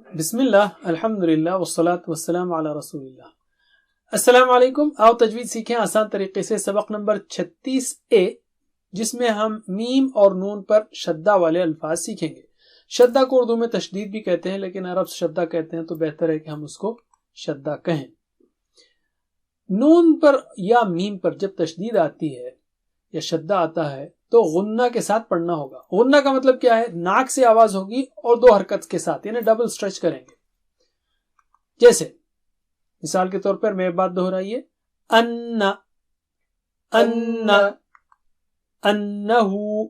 بسم اللہ الحمدللہ والصلاة والسلام علی رسول اللہ. السلام علیکم. آؤ تجوید سیکھیں آسان طریقے سے. سبق نمبر 36A جس میں ہم میم اور نون پر شدہ والے الفاظ سیکھیں گے. شدہ کو اردو میں تشدید بھی کہتے ہیں لیکن عرب شدہ کہتے ہیں تو بہتر ہے کہ ہم اس کو شدہ کہیں. نون پر یا میم پر جب تشدید آتی ہے یا شدہ آتا ہے تو غنہ کے ساتھ پڑھنا ہوگا. غنہ کا مطلب کیا ہے؟ ناک سے آواز ہوگی اور دو حرکت کے ساتھ یعنی ڈبل سٹریچ کریں گے. جیسے مثال کے طور پر میں بات دہرائیے. ان ان انہو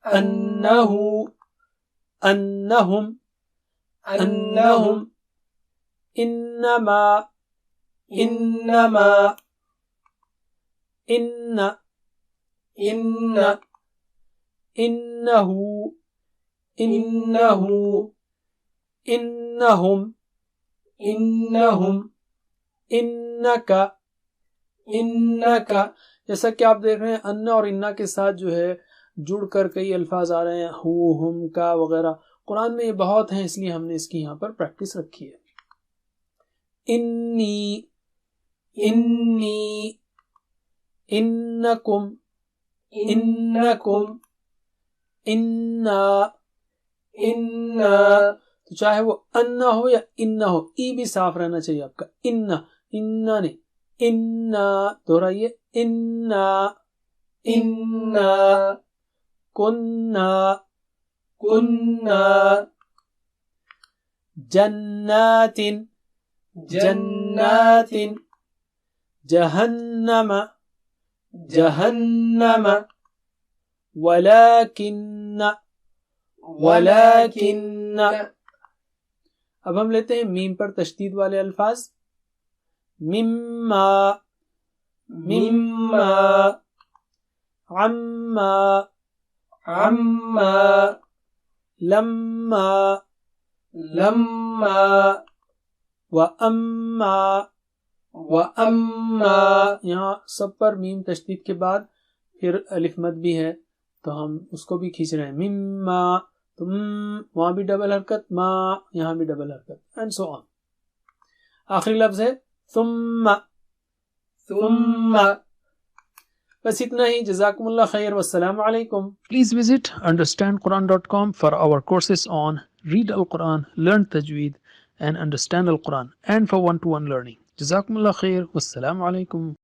انہو انہم انہم انما انما ان ان انہو انہو انہم انہم انکا انکا. جیسا کہ آپ دیکھ رہے ہیں ان اور انا کے ساتھ جو ہے جڑ کر کئی الفاظ آ رہے ہیں ہو ہم کا وغیرہ. قرآن میں یہ بہت ہیں اس لیے ہم نے اس کی یہاں پر پریکٹس رکھی ہے. انی انی انکم انکم انا انا. تو چاہے وہ انا ہو یا انا ہو ای بھی صاف رہنا چاہیے آپ کا. انا انا نہیں انا. دہرائیے انا انا کننا کننا جنات جنات جہنم جہنم ولیکن ولیکن. اب ہم لیتے ہیں میم پر تشدید والے الفاظ. مما مما عما عما لما لما وَأَمَّا وَأَمَّا. یہاں سب پر میم تشدید کے بعد پھر الف مد بھی ہے تو ہم اس کو بھی کھینچ رہے ہیں. مما تم وہاں بھی ڈبل حرکت ما یہاں بھی ڈبل حرکت اینڈ سو آن. آخری لفظ ہے ثم ثم. بس اتنا ہی. جزاکم اللہ خیر والسلام علیکم. Please visit understandquran.com for our courses on read al-Quran, learn tajweed and understand al-Quran and for one-to-one learning. جزاکم اللہ خیر والسلام علیکم.